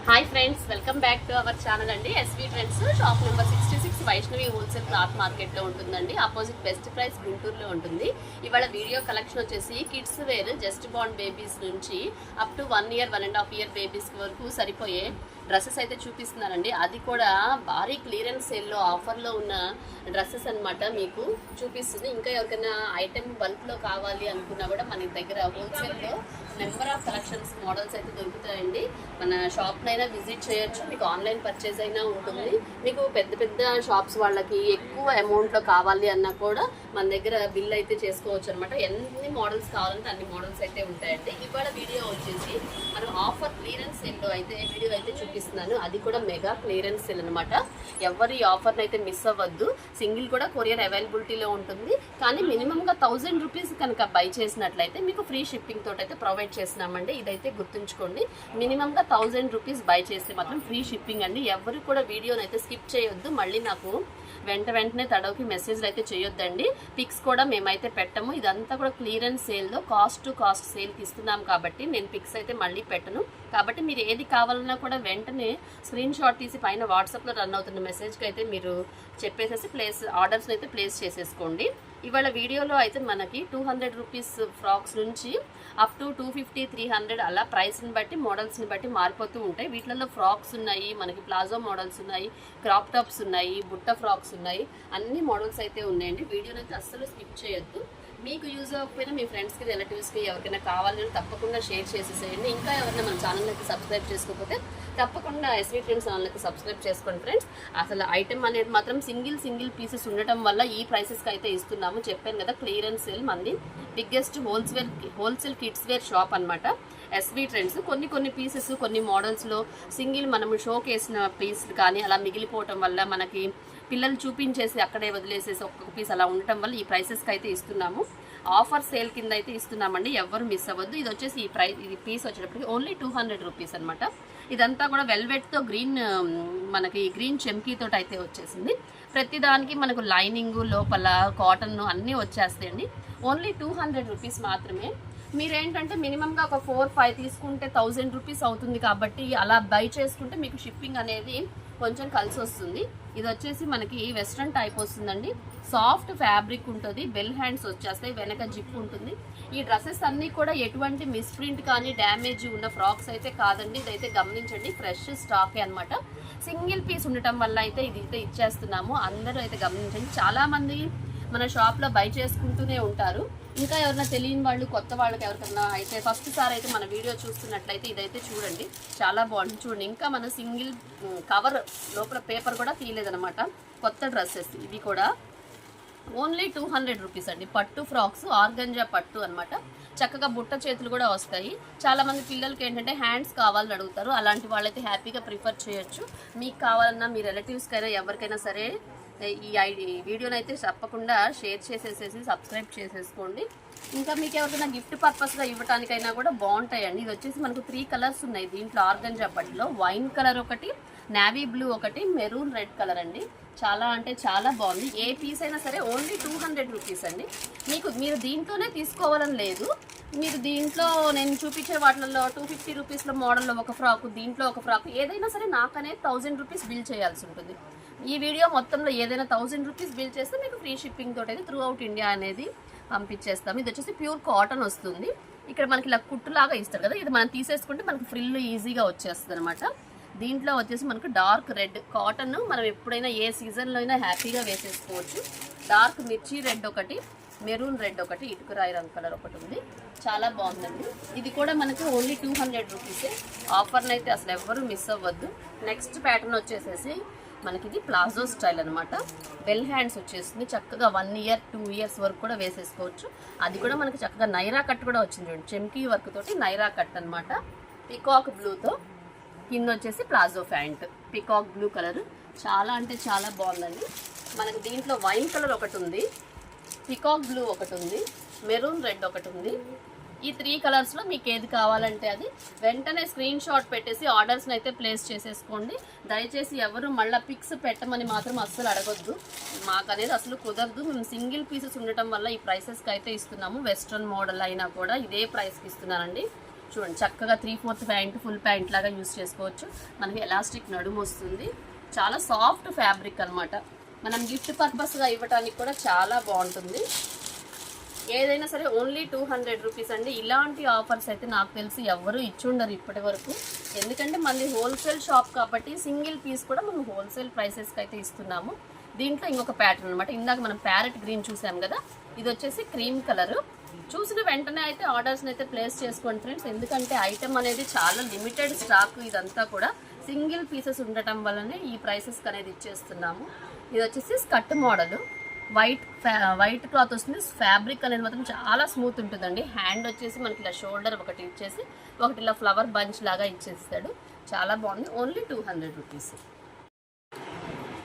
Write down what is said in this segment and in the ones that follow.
Hi friends, welcome back to our channel అండి. SV trends shop number 66 Vaishnavi wholesale cloth మార్కెట్లో ఉంటుందండి. Opposite best price గుంటూరులో ఉంటుంది. ఇవాళ వీడియో కలెక్షన్ వచ్చేసి kids wear just born babies నుంచి up to 1 year 1.5 year babies వరకు సరిపోయే డ్రెస్సెస్ అయితే చూపిస్తున్నానండి. అది కూడా భారీ క్లియరెన్స్ సేల్లో ఆఫర్లో ఉన్న డ్రెస్సెస్ అనమాట మీకు చూపిస్తుంది. ఇంకా ఎవరికైనా ఐటెం బల్క్లో కావాలి అనుకున్నా కూడా మన దగ్గర హోల్సేల్లో నెంబర్ ఆఫ్ కలెక్షన్స్ మోడల్స్ అయితే దొరుకుతాయండి. మన షాప్నైనా విజిట్ చేయొచ్చు, మీకు ఆన్లైన్ పర్చేజ్ అయినా ఉంటుంది. మీకు పెద్ద పెద్ద షాప్స్ వాళ్ళకి ఎక్కువ అమౌంట్లో కావాలి అన్నా కూడా మన దగ్గర బిల్ అయితే చేసుకోవచ్చు అనమాట. ఎన్ని మోడల్స్ కావాలంటే అన్ని మోడల్స్ అయితే ఉంటాయండి. ఇవాళ వీడియో వచ్చేసి మనం ఆఫర్ క్లియరెన్స్ సేల్లో అయితే వీడియో అయితే చూపిస్తున్నాను. అది కూడా మెగా క్లియరెన్స్ సేల్ అనమాట. ఎవరి ఆఫర్ని అయితే మిస్ అవ్వద్దు. సింగిల్ కూడా కొరియర్ అవైలబిలిటీలో ఉంటుంది. కానీ మినిమంగా 1000 రూపీస్ కనుక బై చేసినట్లయితే మీకు ఫ్రీ షిప్పింగ్ తోటి అయితే ప్రొవైడ్ చేస్తున్నామండి. ఇదైతే గుర్తుంచుకోండి. మినిమంగా 1000 రూపీస్ బై చేస్తే మాత్రం ఫ్రీ షిప్పింగ్ అండి. ఎవరు కూడా వీడియోని అయితే స్కిప్ చేయొద్దు. మళ్ళీ నాకు వెంటనే తడవకి మెసేజ్లు అయితే చేయొద్దండి. పిక్స్ కూడా మేమైతే పెట్టము. ఇదంతా కూడా క్లియరెన్స్ సేల్లో కాస్ట్ టు కాస్ట్ సేల్కి ఇస్తున్నాం కాబట్టి నేను పిక్స్ అయితే మళ్ళీ పెట్టను. కాబట్టి మీరు ఏది కావాలన్నా కూడా వెంటనే స్క్రీన్ షాట్ తీసి పైన వాట్సాప్లో రన్ అవుతున్న మెసేజ్కి అయితే మీరు చెప్పేసేసి ఆర్డర్స్ని అయితే ప్లేస్ చేసేసుకోండి. ఇవాళ వీడియోలో అయితే మనకి 200 రూపీస్ ఫ్రాక్స్ నుంచి అప్ టు 250, 300 అలా ప్రైస్ని బట్టి మోడల్స్ని బట్టి మారిపోతూ ఉంటాయి. వీటిలలో ఫ్రాక్స్ ఉన్నాయి, మనకి ప్లాజో మోడల్స్ ఉన్నాయి, క్రాప్ టాప్స్ ఉన్నాయి, బుట్ట ఫ్రాక్స్ ఉన్నాయి, అన్ని మోడల్స్ అయితే ఉన్నాయండి. వీడియోని అయితే అస్సలు స్కిప్ చేయొద్దు. మీకు యూజ్ అవ్వకపోయినా మీ ఫ్రెండ్స్కి, రిలేటివ్స్కి ఎవరికైనా కావాలని తప్పకుండా షేర్ చేసేసేయండి. ఇంకా ఎవరైనా మన ఛానల్కి సబ్స్క్రైబ్ చేసుకోకపోతే తప్పకుండా ఎస్వి ట్రెండ్స్ ఛానల్కి సబ్స్క్రైబ్ చేసుకోండి ఫ్రెండ్స్. అసలు ఐటమ్ అనేది మాత్రం సింగిల్ పీసెస్ ఉండటం వల్ల ఈ ప్రైసెస్కి అయితే ఇస్తున్నాము. చెప్పాను కదా, క్లియరెన్స్ సేల్ మంది biggest wholesale kids wear shop అనమాట ఎస్వి ట్రెండ్స్. కొన్ని పీసెస్ కొన్ని మోడల్స్లో సింగిల్ మనము షోకి వేసిన పీస్లు కానీ అలా మిగిలిపోవటం వల్ల మనకి పిల్లలు చూపించేసి అక్కడే వదిలేసేసి ఒక్కొక్క పీస్ అలా ఉండటం వల్ల ఈ ప్రైసెస్కి అయితే ఇస్తున్నాము. ఆఫర్ సేల్ కింద అయితే ఇస్తున్నామండి. ఎవరు మిస్ అవ్వద్దు. ఇది వచ్చేసి ఇది పీస్ వచ్చేటప్పటికి ఓన్లీ 200 రూపీస్ అనమాట. ఇదంతా కూడా వెల్వెట్తో మనకి గ్రీన్ చెమ్కీతో అయితే వచ్చేసింది. ప్రతిదానికి మనకు లైనింగ్ లోపల కాటన్ అన్నీ వచ్చేస్తాయండి. ఓన్లీ 200 రూపీస్ మాత్రమే. మీరేంటంటే మినిమంగా ఒక 4-5 తీసుకుంటే 1000 రూపీస్ అవుతుంది. కాబట్టి అలా బై చేసుకుంటే మీకు షిప్పింగ్ అనేది కొంచెం కలిసి వస్తుంది. ఇది వచ్చేసి మనకి వెస్ట్రన్ టైప్ వస్తుందండి. సాఫ్ట్ ఫ్యాబ్రిక్ ఉంటుంది, బెల్ హ్యాండ్స్ వచ్చేస్తాయి, వెనక జిప్ ఉంటుంది. ఈ డ్రెస్సెస్ అన్నీ కూడా ఎటువంటి మిస్ప్రింట్ కానీ డ్యామేజ్ ఉన్న ఫ్రాక్స్ అయితే కాదండి. ఇదైతే గమనించండి, ఫ్రెష్ స్టాకే అనమాట. సింగిల్ పీస్ ఉండటం వల్ల అయితే ఇది అయితే ఇచ్చేస్తున్నాము. అందరూ అయితే గమనించండి. చాలామంది మన షాప్లో బై చేసుకుంటూనే ఉంటారు. ఇంకా ఎవరైనా తెలియని వాళ్ళు, కొత్త వాళ్ళకి ఎవరికైనా అయితే ఫస్ట్ సారి అయితే మన వీడియో చూస్తున్నట్లయితే ఇదైతే చూడండి, చాలా బాగుంటుంది. చూడండి, ఇంకా మన సింగిల్ కవర్ లోపల పేపర్ కూడా తీయలేదనమాట. కొత్త డ్రెస్సెస్ ఇవి కూడా ఓన్లీ 200 రూపీస్ అండి. పట్టు ఫ్రాక్స్, ఆర్గంజా పట్టు అనమాట. చక్కగా బుట్ట చేతులు కూడా వస్తాయి. చాలామంది పిల్లలకి ఏంటంటే హ్యాండ్స్ కావాలని అడుగుతారు. అలాంటి వాళ్ళైతే హ్యాపీగా ప్రిఫర్ చేయొచ్చు. మీకు కావాలన్నా మీ రిలేటివ్స్కి అయినా ఎవరికైనా సరే ఈ వీడియోని అయితే తప్పకుండా షేర్ చేసేసేసి సబ్స్క్రైబ్ చేసేసుకోండి. ఇంకా మీకు ఎవరికైనా గిఫ్ట్ పర్పస్గా ఇవ్వడానికైనా కూడా బాగుంటాయండి. ఇది వచ్చేసి మనకు 3 కలర్స్ ఉన్నాయి దీంట్లో. ఆర్గంజా పట్టులో వైన్ కలర్ ఒకటి, నావీ బ్లూ ఒకటి, మెరూన్ రెడ్ కలర్ అండి. చాలా అంటే చాలా బాగుంది. ఏ పీస్ అయినా సరే ఓన్లీ 200 రూపీస్ అండి. మీరు దీంట్లోనే తీసుకోవాలని లేదు. మీరు దీంట్లో నేను చూపించే వాటిల్లో 250 రూపీస్లో మోడల్లో ఒక ఫ్రాకు, దీంట్లో ఒక ఫ్రాకు, ఏదైనా సరే నాకనే 1000 రూపీస్ బిల్ చేయాల్సి ఉంటుంది. ఈ వీడియో మొత్తంలో ఏదైనా 1000 రూపీస్ బిల్ చేస్తే మీకు ఫ్రీ షిప్పింగ్ తోటి అయితే త్రూ అవుట్ ఇండియా అనేది పంపించేస్తాం. ఇది వచ్చేసి ప్యూర్ కాటన్ వస్తుంది. ఇక్కడ మనకి ఇలా కుట్టులాగా ఇస్తారు కదా, ఇది మనం తీసేసుకుంటే మనకి ఫ్రిల్ ఈజీగా వచ్చేస్తుంది అనమాట. దీంట్లో వచ్చేసి మనకు డార్క్ రెడ్ కాటన్, మనం ఎప్పుడైనా ఏ సీజన్లో అయినా హ్యాపీగా వేసేసుకోవచ్చు. డార్క్ మిర్చి రెడ్ ఒకటి, మెరూన్ రెడ్ ఒకటి, ఇటుకరాయి రంగు కలర్ ఒకటి ఉంది. చాలా బాగుందండి. ఇది కూడా మనకు ఓన్లీ 200 రూపీసే. ఆఫర్ని అయితే అసలు ఎవ్వరూ మిస్ అవ్వద్దు. నెక్స్ట్ ప్యాటర్న్ వచ్చేసేసి మనకి ఇది ప్లాజో స్టైల్ అనమాట. బెల్ హ్యాండ్స్ వచ్చేసింది. చక్కగా 1 ఇయర్ 2 ఇయర్స్ వరకు కూడా వేసేసుకోవచ్చు. అది కూడా మనకి చక్కగా నైరా కట్ కూడా వచ్చింది చూడండి, చెమ్కీ వర్క్ తోటి నైరా కట్ అనమాట. పికాక్ బ్లూతో కింద వచ్చేసి palazzo pant, peacock blue colour. చాలా అంటే చాలా బాగుందండి. మనకి దీంట్లో వైన్ కలర్ ఒకటి ఉంది, పికాక్ బ్లూ ఒకటి ఉంది, మెరూన్ రెడ్ ఒకటి ఉంది. ఈ 3 కలర్స్లో మీకు ఏది కావాలంటే అది వెంటనే స్క్రీన్ షాట్ పెట్టేసి ఆర్డర్స్ని అయితే ప్లేస్ చేసేసుకోండి. దయచేసి ఎవరు మళ్ళీ పిక్స్ పెట్టమని మాత్రం అస్సలు అడగొద్దు. మాకు అనేది అసలు కుదరదు. మేము సింగిల్ పీసెస్ ఉండటం వల్ల ఈ ప్రైసెస్కి అయితే ఇస్తున్నాము. వెస్ట్రన్ మోడల్ అయినా కూడా ఇదే ప్రైస్కి ఇస్తున్నానండి. చూడండి చక్కగా 3/4 ప్యాంట్ ఫుల్ ప్యాంట్ లాగా యూస్ చేసుకోవచ్చు. మనకి ఎలాస్టిక్ నడుము వస్తుంది. చాలా సాఫ్ట్ ఫ్యాబ్రిక్ అనమాట. మనం గిఫ్ట్ పర్పస్గా ఇవ్వడానికి కూడా చాలా బాగుంటుంది. ఏదైనా సరే ఓన్లీ 200 రూపీస్ అండి. ఇలాంటి ఆఫర్స్ అయితే నాకు తెలిసి ఎవరు ఇచ్చుండరు ఇప్పటి వరకు. ఎందుకంటే మనది హోల్సేల్ షాప్ కాబట్టి సింగిల్ పీస్ కూడా మనం హోల్సేల్ ప్రైసెస్కి అయితే ఇస్తున్నాము. దీంట్లో ఇంకొక ప్యాటర్న్ అనమాట. ఇందాక మనం ప్యారెట్ గ్రీన్ చూసాం కదా, ఇది వచ్చేసి క్రీమ్ కలర్. చూసిన వెంటనే అయితే ఆర్డర్స్ని అయితే ప్లేస్ చేసుకోండి ఫ్రెండ్స్. ఎందుకంటే ఐటమ్ అనేది చాలా లిమిటెడ్ స్టాక్. ఇదంతా కూడా సింగిల్ పీసెస్ ఉండటం వల్లనే ఈ ప్రైసెస్కి అనేది ఇచ్చేస్తున్నాము. ఇది వచ్చేసి స్కర్ట్ మోడల్, వైట్ క్లాత్ వస్తుంది. ఫ్యాబ్రిక్ అనేది మాత్రం చాలా స్మూత్ ఉంటుందండి. హ్యాండ్ వచ్చేసి మనకి ఇలా షోల్డర్ ఒకటి ఇచ్చేసి ఒకటి ఇలా ఫ్లవర్ బంచ్ లాగా ఇచ్చేస్తాడు. చాలా బాగుంది. Only 200 rupees.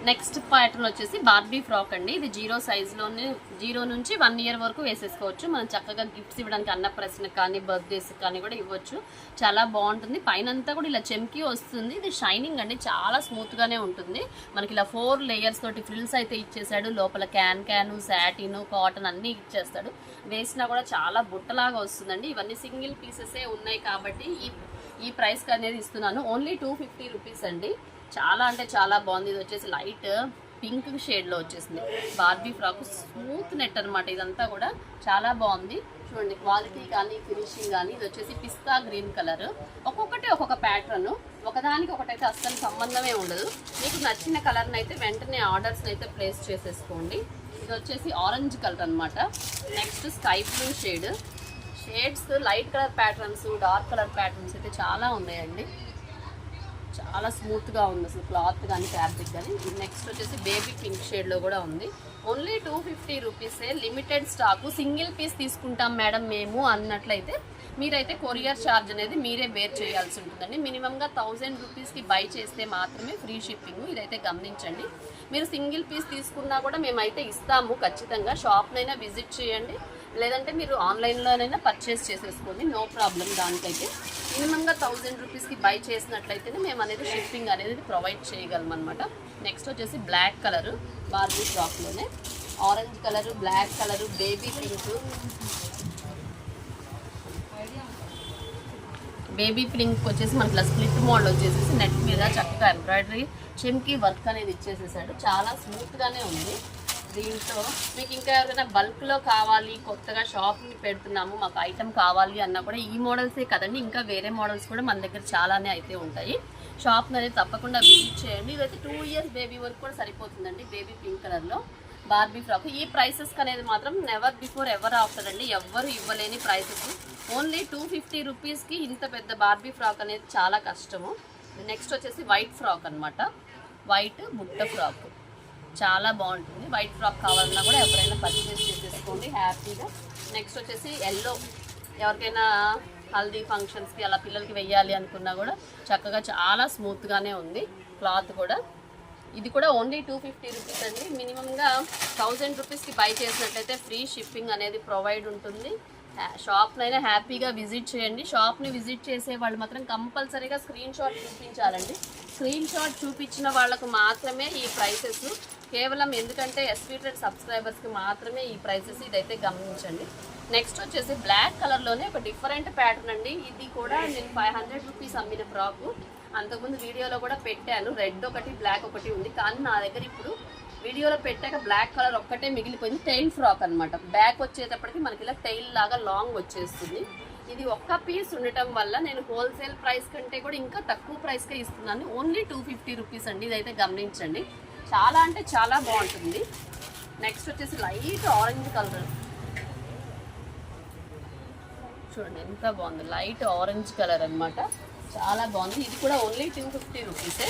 నెక్స్ట్ ప్యాటర్న్ వచ్చేసి బార్బీ ఫ్రాక్ అండి. ఇది 0 సైజ్లోనే 0 నుంచి 1 ఇయర్ వరకు వేసేసుకోవచ్చు. మనం చక్కగా గిఫ్ట్స్ ఇవ్వడానికి అన్నప్రాసనకి కానీ బర్త్డేస్ కానీ కూడా ఇవ్వచ్చు. చాలా బాగుంటుంది. పైన అంతా కూడా ఇలా చెమ్కి వస్తుంది. ఇది షైనింగ్ అండి, చాలా స్మూత్గానే ఉంటుంది. మనకి ఇలా 4 లేయర్స్ తోటి ఫ్రిల్స్ అయితే ఇచ్చేసాడు. లోపల క్యాను శాటిన్ కాటన్ అన్నీ ఇచ్చేస్తాడు. వేసినా కూడా చాలా బుట్టలాగా వస్తుందండి. ఇవన్నీ సింగిల్ పీసెసే ఉన్నాయి కాబట్టి ఈ ప్రైస్కి అనేది ఇస్తున్నాను. ఓన్లీ 250 రూపీస్ అండి. చాలా అంటే చాలా బాగుంది. ఇది వచ్చేసి లైట్ పింక్ షేడ్లో వచ్చేసింది. బార్బీ ఫ్రాక్ స్మూత్ నెట్ అనమాట. ఇదంతా కూడా చాలా బాగుంది. చూడండి క్వాలిటీ కానీ ఫినిషింగ్ కానీ. ఇది వచ్చేసి పిస్తా గ్రీన్ కలర్. ఒక్కొక్కటి ఒక్కొక్క ప్యాటర్న్, ఒకదానికి ఒకటైతే అస్సలు సంబంధమే ఉండదు. మీకు నచ్చిన కలర్ని అయితే వెంటనే ఆర్డర్స్ని అయితే ప్లేస్ చేసేసుకోండి. ఇది వచ్చేసి ఆరెంజ్ కలర్ అనమాట. Next sky blue shades light colour patterns, dark colour patterns అయితే చాలా ఉన్నాయండి. చాలా స్మూత్గా ఉంది అసలు క్లాత్ కానీ ఫ్యాబ్రిక్ కానీ. నెక్స్ట్ వచ్చేసి బేబీ పింక్ షేడ్లో కూడా ఉంది. ఓన్లీ 250 రూపీసే. Limited stock. సింగిల్ పీస్ తీసుకుంటాం మేడం మేము అన్నట్లయితే మీరైతే కొరియర్ ఛార్జ్ అనేది మీరే బేర్ చేయాల్సి ఉంటుందండి. మినిమంగా 1000 రూపీస్కి బై చేస్తే మాత్రమే ఫ్రీ షిప్పింగ్. ఇదైతే గమనించండి. మీరు సింగిల్ పీస్ తీసుకున్నా కూడా మేమైతే ఇస్తాము ఖచ్చితంగా. షాప్నైనా విజిట్ చేయండి, లేదంటే మీరు ఆన్లైన్లోనైనా పర్చేస్ చేసేసుకోండి. No problem. దానికైతే మినిమంగా 1000 రూపీస్కి బై చేసినట్లయితేనే మేము అనేది షిప్పింగ్ అనేది ప్రొవైడ్ చేయగలం అనమాట. నెక్స్ట్ వచ్చేసి బ్లాక్ కలర్ బార్బీ ఫ్రాక్లోనే orange colour, black colour, baby pink వచ్చేసి మనకి స్ప్లిట్ మోడల్ వచ్చేసి నెట్ మీద చక్కగా ఎంబ్రాయిడరీ చెమ్కి వర్క్ అనేది ఇచ్చేసేసాడు. చాలా స్మూత్గానే ఉంది. దీంట్లో మీకు ఇంకా ఎవరైనా బల్క్లో కావాలి, కొత్తగా షాప్ని పెడుతున్నాము, మాకు ఐటమ్ కావాలి అన్నా కూడా ఈ మోడల్సే కదండి, ఇంకా వేరే మోడల్స్ కూడా మన దగ్గర చాలానే అయితే ఉంటాయి. షాప్ని అనేది తప్పకుండా విజిట్ చేయండి. ఇదైతే 2 ఇయర్స్ బేబీ వరకు కూడా సరిపోతుందండి. బేబీ పింక్ కలర్లో బార్బీ ఫ్రాక్. ఈ ప్రైసెస్కి అనేది మాత్రం నెవర్ బిఫోర్ ఎవర్ ఆఫ్టర్ అండి. ఎవ్వరు ఇవ్వలేని ప్రైసెస్. ఓన్లీ 250 రూపీస్కి ఇంత పెద్ద బార్బీ ఫ్రాక్ అనేది చాలా కష్టము. నెక్స్ట్ వచ్చేసి వైట్ ఫ్రాక్ అనమాట. వైట్ బుట్ట ఫ్రాక్ చాలా బాగుంటుంది. వైట్ ఫ్రాక్ కావాలన్నా కూడా ఎవరైనా పర్చేస్ చేసేసుకోండి హ్యాపీగా. నెక్స్ట్ వచ్చేసి ఎల్లో, ఎవరికైనా హల్దీ ఫంక్షన్స్కి అలా పిల్లలకి వెయ్యాలి అనుకున్నా కూడా చక్కగా చాలా స్మూత్గానే ఉంది క్లాత్ కూడా. ఇది కూడా ఓన్లీ 250 రూపీస్ అండి. మినిమంగా 1000 రూపీస్కి బై చేసినట్లయితే ఫ్రీ షిప్పింగ్ అనేది ప్రొవైడ్ ఉంటుంది. షాప్నైనా హ్యాపీగా విజిట్ చేయండి. షాప్ని విజిట్ చేసే వాళ్ళు మాత్రం కంపల్సరీగా స్క్రీన్ షాట్ చూపించాలండి. స్క్రీన్ షాట్ చూపించిన వాళ్ళకు మాత్రమే ఈ ప్రైసెస్ కేవలం. ఎందుకంటే ఎస్వీ ట్రెండ్స్ సబ్స్క్రైబర్స్కి మాత్రమే ఈ ప్రైసెస్. ఇదైతే గమనించండి. నెక్స్ట్ వచ్చేసి బ్లాక్ కలర్లోనే ఒక డిఫరెంట్ ప్యాటర్న్ అండి. ఇది కూడా నేను 500 రూపీస్ అమ్మిన ఫ్రాకు. అంతకుముందు వీడియోలో కూడా పెట్టాను. రెడ్ ఒకటి బ్లాక్ ఒకటి ఉంది, కానీ నా దగ్గర ఇప్పుడు వీడియోలో పెట్టాక బ్లాక్ కలర్ ఒక్కటే మిగిలిపోయింది. టైల్ ఫ్రాక్ అనమాట. బ్యాక్ వచ్చేటప్పటికి మనకి ఇలా టైల్ లాగా లాంగ్ వచ్చేస్తుంది. ఇది ఒక్క పీస్ ఉండటం వల్ల నేను హోల్సేల్ ప్రైస్ కంటే కూడా ఇంకా తక్కువ ప్రైస్కే ఇస్తున్నాను. ఓన్లీ 250 రూపీస్ అండి. ఇదైతే గమనించండి. చాలా అంటే చాలా బాగుంటుంది. నెక్స్ట్ వచ్చేసి లైట్ ఆరెంజ్ కలర్ చూడండి ఎంత బాగుంది. లైట్ ఆరెంజ్ కలర్ అనమాట. చాలా బాగుంది. ఇది కూడా ఓన్లీ 250 రూపీసే.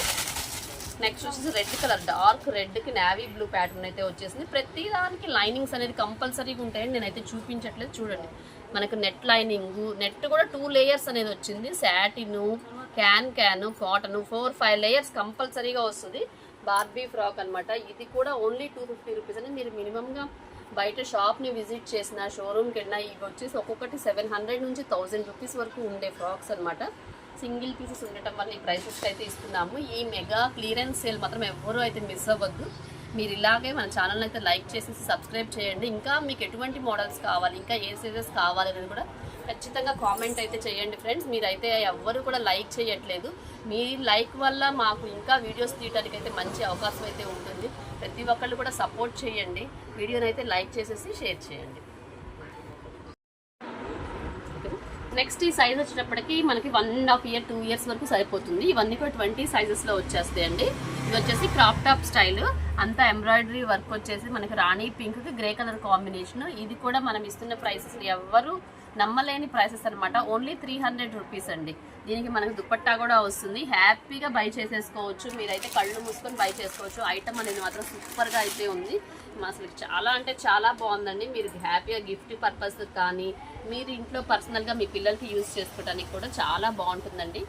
నెక్స్ట్ వచ్చేసి రెడ్ కలర్, డార్క్ రెడ్కి నేవీ బ్లూ ప్యాటర్న్ అయితే వచ్చేసింది. ప్రతి దానికి లైనింగ్స్ అనేది కంపల్సరీగా ఉంటాయండి. నేనైతే చూపించట్లేదు. చూడండి మనకు నెట్ లైనింగ్, నెట్ కూడా 2 లేయర్స్ అనేది వచ్చింది. శాటిను, క్యాను, కాటను 4-5 లేయర్స్ కంపల్సరీగా వస్తుంది. బార్బీ ఫ్రాక్ అనమాట. ఇది కూడా ఓన్లీ 250 రూపీస్ అని. మీరు మినిమంగా బయట షాప్ని విజిట్ చేసిన, షోరూమ్కి వెళ్ళినా ఇవి వచ్చేసి ఒక్కొక్కటి 700 నుంచి 1000 రూపీస్ వరకు ఉండే ఫ్రాక్స్ అనమాట. సింగిల్ పీసెస్ ఉండటం వల్ల ఈ ప్రైసెస్కి అయితే ఇస్తున్నాము. ఈ మెగా క్లియరెన్స్ సేల్ మాత్రం ఎవ్వరూ అయితే మిస్ అవ్వద్దు. మీరు ఇలాగే మన ఛానల్ అయితే లైక్ చేసేసి సబ్స్క్రైబ్ చేయండి. ఇంకా మీకు ఎటువంటి మోడల్స్ కావాలి, ఇంకా ఏ సైజెస్ కావాలి అనేది కూడా ఖచ్చితంగా కామెంట్ అయితే చేయండి ఫ్రెండ్స్. మీరైతే ఎవ్వరు కూడా లైక్ చేయట్లేదు. మీ లైక్ వల్ల మాకు ఇంకా వీడియోస్ తీయడానికి అయితే మంచి అవకాశం అయితే ఉంటుంది. ప్రతి ఒక్కళ్ళు కూడా సపోర్ట్ చేయండి. వీడియోని అయితే లైక్ చేసేసి షేర్ చేయండి. నెక్స్ట్ ఈ సైజ్ వచ్చేటప్పటికి మనకి 1.5 ఇయర్ 2 ఇయర్స్ వరకు సరిపోతుంది. ఇవన్నీ కూడా 20 సైజెస్లో వచ్చేస్తాయండి. ఇది వచ్చేసి క్రాప్ టాప్ స్టైల్, అంతా ఎంబ్రాయిడరీ వర్క్ వచ్చేసి మనకి రాణి పింక్కి గ్రే కలర్ కాంబినేషన్. ఇది కూడా మనం ఇస్తున్న ప్రైసెస్ ఎవరు నమ్మలేని ప్రైసెస్ అనమాట. ఓన్లీ 300 రూపీస్ అండి. దీనికి మనకి దుపట్టా కూడా వస్తుంది. హ్యాపీగా బై చేసేసుకోవచ్చు. మీరైతే కళ్ళు మూసుకొని బై చేసుకోవచ్చు. ఐటమ్ అనేది మాత్రం సూపర్గా అయితే ఉంది. అసలు చాలా అంటే చాలా బాగుందండి. మీరు హ్యాపీగా గిఫ్ట్ పర్పస్ కానీ మీరు ఇంట్లో పర్సనల్గా మీ పిల్లలకి యూజ్ చేసుకోవడానికి కూడా చాలా బాగుంటుందండి.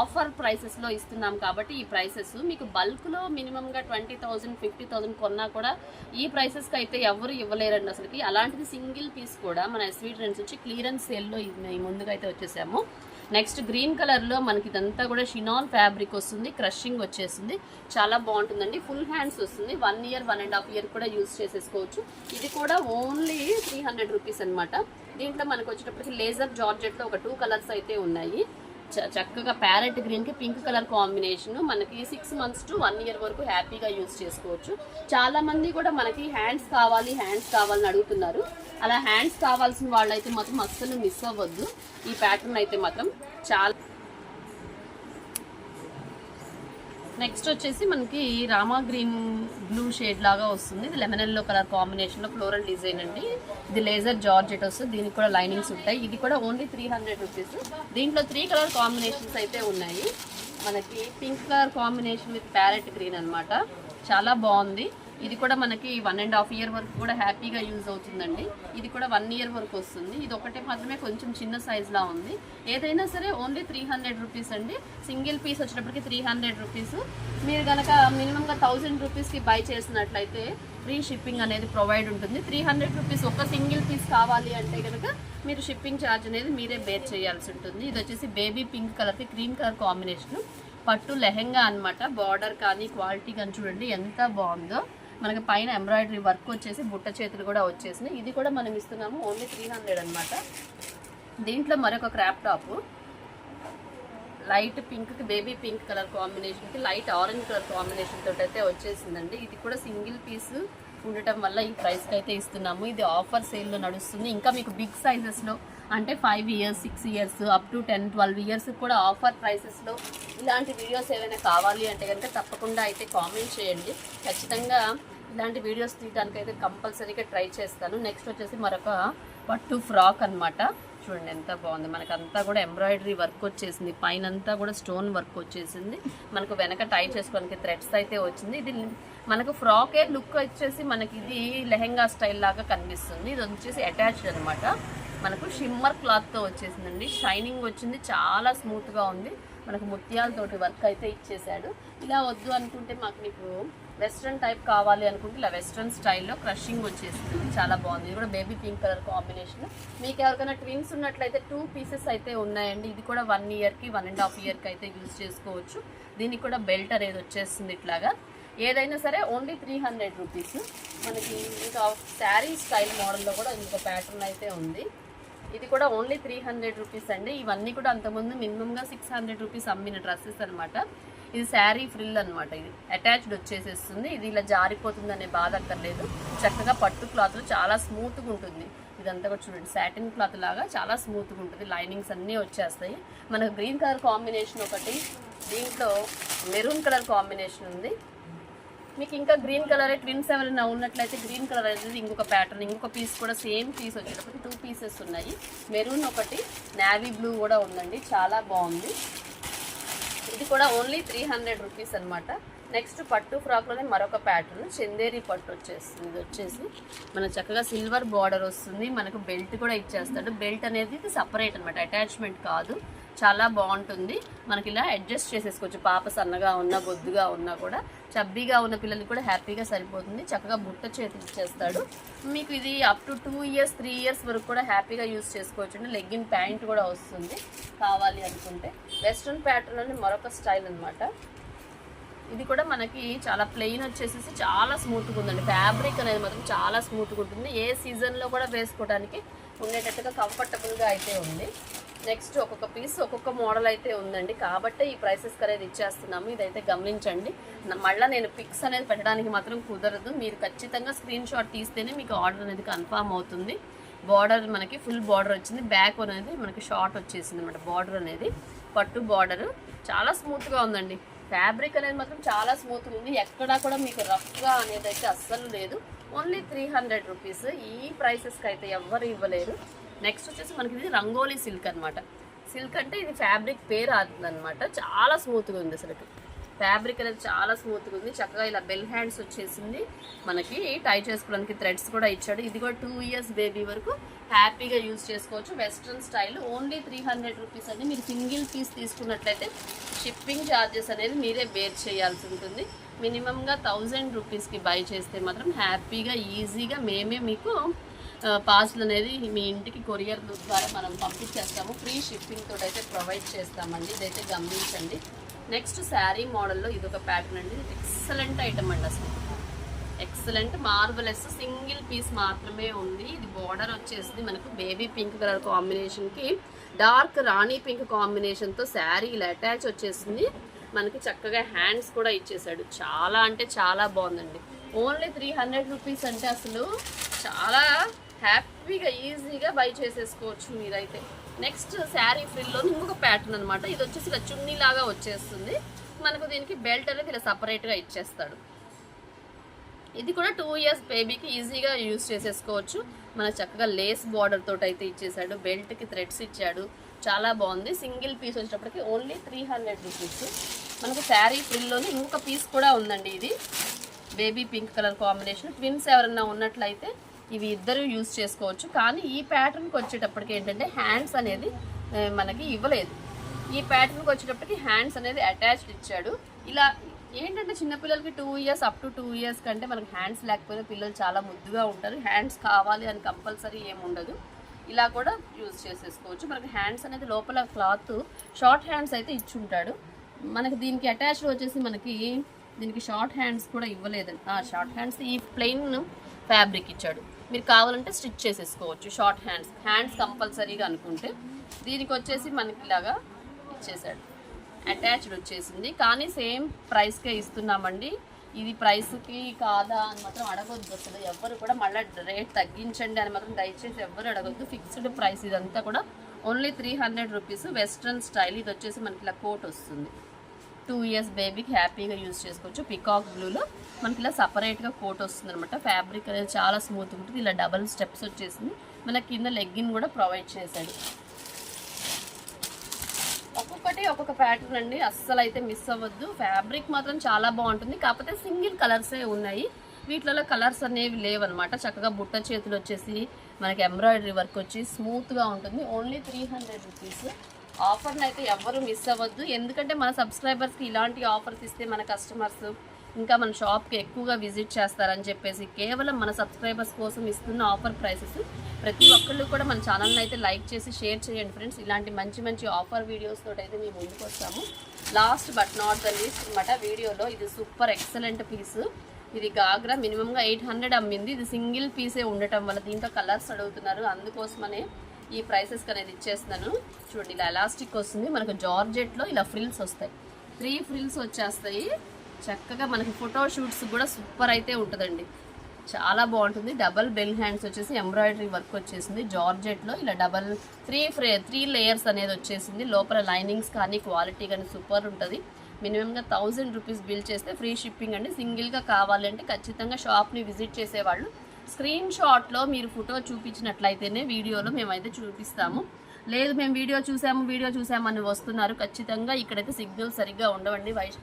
ఆఫర్ ప్రైసెస్లో ఇస్తున్నాం కాబట్టి ఈ ప్రైసెస్ మీకు బల్క్లో మినిమంగా 20,000 50,000 కొన్నా కూడా ఈ ప్రైసెస్కి అయితే ఎవరు ఇవ్వలేరండి అసలుకి. అలాంటిది సింగిల్ పీస్ కూడా మన ఎస్వీ ట్రెండ్స్ వచ్చి క్లియరెన్స్ సేల్లో ముందుగా అయితే వచ్చేసాము. నెక్స్ట్ గ్రీన్ కలర్లో మనకి ఇదంతా కూడా షినాన్ ఫ్యాబ్రిక్ వస్తుంది. క్రషింగ్ వచ్చేస్తుంది. చాలా బాగుంటుందండి. ఫుల్ హ్యాండ్స్ వస్తుంది. 1 ఇయర్ 1.5 ఇయర్ కూడా యూజ్ చేసేసుకోవచ్చు. ఇది కూడా ఓన్లీ 300 రూపీస్ అనమాట. దీంట్లో మనకు వచ్చేటప్పటికి లేజర్ జార్జెట్లో ఒక 2 కలర్స్ అయితే ఉన్నాయి. చక్కగా ప్యారెట్ గ్రీన్కి పింక్ కలర్ కాంబినేషన్. మనకి 6 మంత్స్ టు 1 ఇయర్ వరకు హ్యాపీగా యూజ్ చేసుకోవచ్చు. చాలామంది కూడా మనకి హ్యాండ్స్ కావాలని అడుగుతున్నారు. అలా హ్యాండ్స్ కావాల్సిన వాళ్ళైతే మాత్రం అస్సలు మిస్ అవ్వద్దు. ఈ ప్యాటర్న్ అయితే మాత్రం చాలా. నెక్స్ట్ వచ్చేసి మనకి రామా గ్రీన్ బ్లూ షేడ్ లాగా వస్తుంది. ఇది లెమన్ ఎల్లో కలర్ కాంబినేషన్లో ఫ్లోరల్ డిజైన్ అండి. ఇది లేజర్ జార్జెట్ వస్తుంది. దీనికి కూడా లైనింగ్స్ ఉంటాయి. ఇది కూడా ఓన్లీ 300 రూపీస్. దీంట్లో 3 కలర్ కాంబినేషన్స్ అయితే ఉన్నాయి. మనకి pink colour combination with parrot green అనమాట. చాలా బాగుంది. ఇది కూడా మనకి 1.5 ఇయర్ వరకు కూడా హ్యాపీగా యూజ్ అవుతుందండి. ఇది కూడా 1 ఇయర్ వరకు వస్తుంది. ఇది ఒకటే మాత్రమే కొంచెం చిన్న సైజ్లా ఉంది. ఏదైనా సరే ఓన్లీ 300 రూపీస్ అండి. సింగిల్ పీస్ వచ్చేటప్పటికి 300 రూపీస్. మీరు కనుక మినిమంగా 1000 రూపీస్కి బై చేసినట్లయితే ఫ్రీ షిప్పింగ్ అనేది ప్రొవైడ్ ఉంటుంది. 300 రూపీస్ ఒక సింగిల్ పీస్ కావాలి అంటే కనుక మీరు షిప్పింగ్ ఛార్జ్ అనేది మీరే బేర్ చేయాల్సి ఉంటుంది. ఇది వచ్చేసి బేబీ పింక్ కలర్కి క్రీమ్ కలర్ కాంబినేషన్ పట్టు లెహెంగా అనమాట. బార్డర్ కానీ క్వాలిటీ కానీ చూడండి ఎంత బాగుందో. మనకి పైన ఎంబ్రాయిడరీ వర్క్ వచ్చేసి బుట్ట చేతులు కూడా వచ్చేసినాయి. ఇది కూడా మనం ఇస్తున్నాము ఓన్లీ 300 అనమాట. దీంట్లో మరొక క్రాప్ టాప్ లైట్ పింక్కి బేబీ పింక్ కలర్ కాంబినేషన్కి లైట్ ఆరెంజ్ కలర్ కాంబినేషన్ తోటి అయితే వచ్చేసిందండి. ఇది కూడా సింగిల్ పీస్ ఉండటం వల్ల ఈ ప్రైస్కి అయితే ఇస్తున్నాము. ఇది ఆఫర్ సేల్లో నడుస్తుంది. ఇంకా మీకు బిగ్ సైజెస్లో అంటే 5 years 6 years up to 10-12 years కూడా ఆఫర్ ప్రైసెస్లో ఇలాంటి వీడియోస్ ఏమైనా కావాలి అంటే కనుక తప్పకుండా అయితే కామెంట్ చేయండి. ఖచ్చితంగా ఇలాంటి వీడియోస్ తీయడానికి అయితే కంపల్సరీగా ట్రై చేస్తాను. నెక్స్ట్ వచ్చేసి మరొక పట్టు ఫ్రాక్ అనమాట. చూడండి ఎంత బాగుంది. మనకంతా కూడా ఎంబ్రాయిడరీ వర్క్ వచ్చేసింది. పైన అంతా కూడా స్టోన్ వర్క్ వచ్చేసింది. మనకు వెనక టై చేసుకోవడానికి థ్రెడ్స్ అయితే వచ్చింది. ఇది మనకు ఫ్రాకే లుక్ వచ్చేసి మనకి ఇది లెహెంగా స్టైల్ లాగా కనిపిస్తుంది. ఇది వచ్చేసి అటాచ్డ్ అనమాట. మనకు షిమ్మర్ క్లాత్తో వచ్చేసిందండి. షైనింగ్ వచ్చింది. చాలా స్మూత్గా ఉంది. మనకు ముత్యాలతోటి వర్క్ అయితే ఇచ్చేసాడు. ఇలా వద్దు అనుకుంటే మాకు మీకు వెస్ట్రన్ టైప్ కావాలి అనుకుంటే ఇలా వెస్ట్రన్ స్టైల్లో క్రషింగ్ వచ్చేసింది. చాలా బాగుంది. ఇది కూడా బేబీ పింక్ కలర్ కాంబినేషన్. మీకు ఎవరికైనా ట్విన్స్ ఉన్నట్లయితే 2 పీసెస్ అయితే ఉన్నాయండి. ఇది కూడా 1 ఇయర్కి 1.5 ఇయర్కి అయితే యూజ్ చేసుకోవచ్చు. దీనికి కూడా బెల్ట్ అనేది వచ్చేస్తుంది ఇట్లాగా. ఏదైనా సరే ఓన్లీ 300 రూపీస్. మనకి ఇంకా శారీ స్టైల్ మోడల్లో కూడా ఇంకో ప్యాటర్న్ అయితే ఉంది. ఇది కూడా ఓన్లీ 300 రూపీస్ అండి. ఇవన్నీ కూడా అంతకుముందు మినిమంగా 600 రూపీస్ అమ్మిన డ్రెస్సెస్ అనమాట. ఇది శారీ ఫ్రిల్ అనమాట. ఇది అటాచ్డ్ వచ్చేసేస్తుంది. ఇది ఇలా జారిపోతుంది అనే బాధ అక్కర్లేదు. చక్కగా పట్టు క్లాత్లో చాలా స్మూత్గా ఉంటుంది. ఇదంతా కూడా చూడండి సాటిన్ క్లాత్ లాగా చాలా స్మూత్గా ఉంటుంది. లైనింగ్స్ అన్నీ వచ్చేస్తాయి. మనకు గ్రీన్ కలర్ కాంబినేషన్ ఒకటి, దీంట్లో మెరూన్ కలర్ కాంబినేషన్ ఉంది. మీకు ఇంకా గ్రీన్ కలర్ ట్విన్స్ ఎవరైనా ఉన్నట్లయితే గ్రీన్ కలర్ అనేది ఇంకొక ప్యాటర్న్, ఇంకొక పీస్ కూడా సేమ్ పీస్ వచ్చేటప్పటికి 2 పీసెస్ ఉన్నాయి. మెరూన్ ఒకటి, నావీ బ్లూ కూడా ఉందండి. చాలా బాగుంది. ఇది కూడా ఓన్లీ 300 రూపీస్ అనమాట. నెక్స్ట్ పట్టు ఫ్రాక్లోనే మరొక ప్యాటర్న్ చందేరి పట్టు వచ్చేస్తుంది. ఇది వచ్చేసి మన చక్కగా సిల్వర్ బార్డర్ వస్తుంది. మనకు బెల్ట్ కూడా ఇచ్చేస్తాడు. బెల్ట్ అనేది సపరేట్ అనమాట, అటాచ్మెంట్ కాదు. చాలా బాగుంటుంది. మనకి ఇలా అడ్జస్ట్ చేసేసుకోవచ్చు. పాప సన్నగా ఉన్నా బొద్దుగా ఉన్నా కూడా, చబ్బీగా ఉన్న పిల్లలకి కూడా హ్యాపీగా సరిపోతుంది. చక్కగా బుట్ట చేతి ఇచ్చేస్తాడు. మీకు ఇది అప్ టు 2 ఇయర్స్ 3 ఇయర్స్ వరకు కూడా హ్యాపీగా యూజ్ చేసుకోవచ్చు అండి. లెగ్గిన్ ప్యాంట్ కూడా వస్తుంది కావాలి అనుకుంటే. వెస్ట్రన్ ప్యాటర్న్ అని మరొక స్టైల్ అనమాట. ఇది కూడా మనకి చాలా ప్లెయిన్ వచ్చేసి చాలా స్మూత్గా ఉందండి. ఫ్యాబ్రిక్ అనేది మాత్రం చాలా స్మూత్గా ఉంటుంది. ఏ సీజన్లో కూడా వేసుకోవడానికి ఉండేటట్టుగా కంఫర్టబుల్గా అయితే ఉంది. నెక్స్ట్ ఒక్కొక్క పీస్ ఒక్కొక్క మోడల్ అయితే ఉందండి, కాబట్టి ఈ ప్రైసెస్కి అనేది ఇచ్చేస్తున్నాము. ఇదైతే గమనించండి. మళ్ళీ నేను పిక్స్ అనేది పెట్టడానికి మాత్రం కుదరదు. మీరు ఖచ్చితంగా స్క్రీన్ షాట్ తీస్తేనే మీకు ఆర్డర్ అనేది కన్ఫామ్ అవుతుంది. బార్డర్ మనకి ఫుల్ బార్డర్ వచ్చింది, బ్యాక్ అనేది మనకి షార్ట్ వచ్చేసింది అనమాట. బార్డర్ అనేది పట్టు బార్డర్ చాలా స్మూత్గా ఉందండి. ఫ్యాబ్రిక్ అనేది మాత్రం చాలా స్మూత్గా ఉంది. ఎక్కడా కూడా మీకు రఫ్గా అనేది అయితే అస్సలు లేదు. Only 300 rupees. ఈ ప్రైసెస్కి అయితే ఎవ్వరు ఇవ్వలేరు. నెక్స్ట్ వచ్చేసి మనకి ఇది రంగోలీ సిల్క్ అనమాట. సిల్క్ అంటే ఇది ఫ్యాబ్రిక్ పేరు అవుతుంది అనమాట. చాలా స్మూత్గా ఉంది. అసలు ఫ్యాబ్రిక్ అనేది చాలా స్మూత్గా ఉంది. చక్కగా ఇలా బెల్ హ్యాండ్స్ వచ్చేసింది. మనకి టై చేసుకోవడానికి థ్రెడ్స్ కూడా ఇచ్చాడు. ఇది కూడా 2 ఇయర్స్ బేబీ వరకు హ్యాపీగా యూజ్ చేసుకోవచ్చు. Western style. ఓన్లీ 300 రూపీస్ అండి. మీరు సింగిల్ పీస్ తీసుకున్నట్లయితే షిప్పింగ్ ఛార్జెస్ అనేది మీరే బేర్ చేయాల్సి ఉంటుంది. మినిమంగా 1000 రూపీస్కి బై చేస్తే మాత్రం హ్యాపీగా ఈజీగా మేమే మీకు పార్సల్ అనేది మీ ఇంటికి కొరియర్ ద్వారా మనం పంపించేస్తాము. ఫ్రీ షిప్పింగ్ తోటి అయితే ప్రొవైడ్ చేస్తామండి. ఇదైతే గమనించండి. నెక్స్ట్ శారీ మోడల్లో ఇది ఒక ప్యాటర్న్ అండి. ఎక్సలెంట్ ఐటమ్ అండి. అసలు ఎక్సలెంట్ మార్వెలెస్. సింగిల్ పీస్ మాత్రమే ఉంది. ఇది బార్డర్ వచ్చేసింది మనకు బేబీ పింక్ కలర్ కాంబినేషన్కి డార్క్ రాణి పింక్ కాంబినేషన్తో శారీ ఇలా అటాచ్ వచ్చేసింది. మనకి చక్కగా హ్యాండ్స్ కూడా ఇచ్చేసాడు. చాలా అంటే చాలా బాగుందండి. ఓన్లీ 300 రూపీస్ అంటే అసలు చాలా హ్యాపీగా ఈజీగా బై చేసేసుకోవచ్చు మీరైతే. నెక్స్ట్ శారీ ఫ్రిల్లో ఇంకొక ప్యాటర్న్ అనమాట. ఇది వచ్చేసి ఇలా చున్నీ లాగా వచ్చేస్తుంది మనకు. దీనికి బెల్ట్ అనేది ఇలా సపరేట్గా ఇచ్చేస్తాడు. ఇది కూడా 2 ఇయర్స్ బేబీకి ఈజీగా యూజ్ చేసేసుకోవచ్చు. మనకు చక్కగా లేస్ బార్డర్ తోటి అయితే ఇచ్చేసాడు. బెల్ట్కి థ్రెడ్స్ ఇచ్చాడు. చాలా బాగుంది. సింగిల్ పీస్ వచ్చేటప్పటికి ఓన్లీ 300 రూపీస్. మనకు శారీ ఫ్రిల్లోనే ఇంకొక పీస్ కూడా ఉందండి. ఇది baby pink colour combination. Twins ఎవరన్నా ఉన్నట్లయితే ఇవి ఇద్దరు యూజ్ చేసుకోవచ్చు. కానీ ఈ ప్యాటర్న్కి వచ్చేటప్పటికి ఏంటంటే హ్యాండ్స్ అనేది మనకి ఇవ్వలేదు. ఈ ప్యాటర్న్కి వచ్చేటప్పటికి హ్యాండ్స్ అనేది అటాచ్డ్ ఇచ్చాడు. ఇలా ఏంటంటే చిన్నపిల్లలకి 2 ఇయర్స్ అప్ టు 2 ఇయర్స్ కంటే మనకి హ్యాండ్స్ లేకపోయినా పిల్లలు చాలా ముద్దుగా ఉంటారు. హ్యాండ్స్ కావాలి అని కంపల్సరీ ఏముండదు. ఇలా కూడా యూజ్ చేసేసుకోవచ్చు. మనకి హ్యాండ్స్ అనేది లోపల క్లాత్ షార్ట్ హ్యాండ్స్ అయితే ఇచ్చుంటాడు. మనకి దీనికి అటాచ్డ్ వచ్చేసి మనకి దీనికి షార్ట్ హ్యాండ్స్ కూడా ఇవ్వలేదండి. షార్ట్ హ్యాండ్స్ ఈ ప్లెయిన్ ఫ్యాబ్రిక్ ఇచ్చాడు. మీరు కావాలంటే స్టిచ్ చేసేసుకోవచ్చు. షార్ట్ హ్యాండ్స్ కంపల్సరీగా అనుకుంటే. దీనికి వచ్చేసి మనకి ఇలాగా ఇచ్చేసాడు. అటాచ్డ్ వచ్చేసింది. కానీ సేమ్ ప్రైస్కే ఇస్తున్నామండి. ఇది ప్రైస్కి కాదా అని మాత్రం అడగొద్దు. అసలు ఎవరు కూడా మళ్ళీ రేట్ తగ్గించండి అని మాత్రం దయచేసి ఎవరు అడగొద్దు. ఫిక్స్డ్ ప్రైస్ ఇదంతా కూడా. Only 300 rupees. Western style. ఇది వచ్చేసి మనకి ఇలా కోట్ వస్తుంది. 2 ఇయర్స్ బేబీకి హ్యాపీగా యూజ్ చేసుకోవచ్చు. పికాక్ బ్లూలో మనకి ఇలా సపరేట్గా కోట్ వస్తుంది అనమాట. ఫ్యాబ్రిక్ అనేది చాలా స్మూత్గా ఉంటుంది. ఇలా డబల్ స్టెప్స్ వచ్చేసింది. మనకి కింద లెగ్గిన్ కూడా ప్రొవైడ్ చేశాడు. ఒక్కొక్కటి ఒక్కొక్క ప్యాటర్న్ అండి. అస్సలు అయితే మిస్ అవ్వద్దు. ఫ్యాబ్రిక్ మాత్రం చాలా బాగుంటుంది. కాకపోతే సింగిల్ కలర్సే ఉన్నాయి. వీటిలో కలర్స్ అనేవి లేవన్నమాట. చక్కగా బుట్ట చేతులు వచ్చేసి మనకి ఎంబ్రాయిడరీ వర్క్ వచ్చి స్మూత్గా ఉంటుంది. Only 300 rupees. ఆఫర్ని అయితే ఎవ్వరూ మిస్ అవ్వద్దు. ఎందుకంటే మన సబ్స్క్రైబర్స్కి ఇలాంటి ఆఫర్స్ ఇస్తే మన కస్టమర్స్ ఇంకా మన షాప్కి ఎక్కువగా విజిట్ చేస్తారని చెప్పేసి కేవలం మన సబ్స్క్రైబర్స్ కోసం ఇస్తున్న ఆఫర్ ప్రైసెస్. ప్రతి ఒక్కళ్ళు కూడా మన ఛానల్ని అయితే లైక్ చేసి షేర్ చేయండి ఫ్రెండ్స్. ఇలాంటి మంచి మంచి ఆఫర్ వీడియోస్ తోటి అయితే మేము ముందుకు వస్తాము. Last but not the least అనమాట వీడియోలో ఇది సూపర్ ఎక్సలెంట్ పీస్. ఇది గాగ్రా మినిమంగా 800 అమ్మింది. ఇది సింగిల్ పీసే ఉండటం వల్ల దీంట్లో కలర్స్ అడుగుతున్నారు. అందుకోసమనే ఈ ప్రైసెస్కి అనేది ఇచ్చేస్తున్నాను. చూడండి ఇలా ఎలాస్టిక్ వస్తుంది. మనకు జార్జెట్లో ఇలా ఫ్రిల్స్ వస్తాయి. 3 ఫ్రిల్స్ వచ్చేస్తాయి. చక్కగా మనకి ఫోటో షూట్స్ కూడా సూపర్ అయితే ఉంటుందండి. చాలా బాగుంటుంది. డబల్ బెల్ హ్యాండ్స్ వచ్చేసి ఎంబ్రాయిడరీ వర్క్ వచ్చేసింది. జార్జెట్లో ఇలా డబల్ 3 లేయర్స్ అనేది వచ్చేసింది. లోపల లైనింగ్స్ కానీ క్వాలిటీ కానీ సూపర్ ఉంటుంది. మినిమంగా 1000 రూపీస్ బిల్ చేస్తే ఫ్రీ షిప్పింగ్ అండి. సింగిల్గా కావాలంటే ఖచ్చితంగా షాప్ని విజిట్ చేసేవాళ్ళు స్క్రీన్ షాట్లో మీరు ఫోటో చూపించినట్లయితేనే వీడియోలో మేమైతే చూపిస్తాము. లేదు మేము వీడియో చూసాము అని వస్తున్నారు. ఖచ్చితంగా ఇక్కడైతే సిగ్నల్ సరిగ్గా ఉండవండి. వైష్ణవి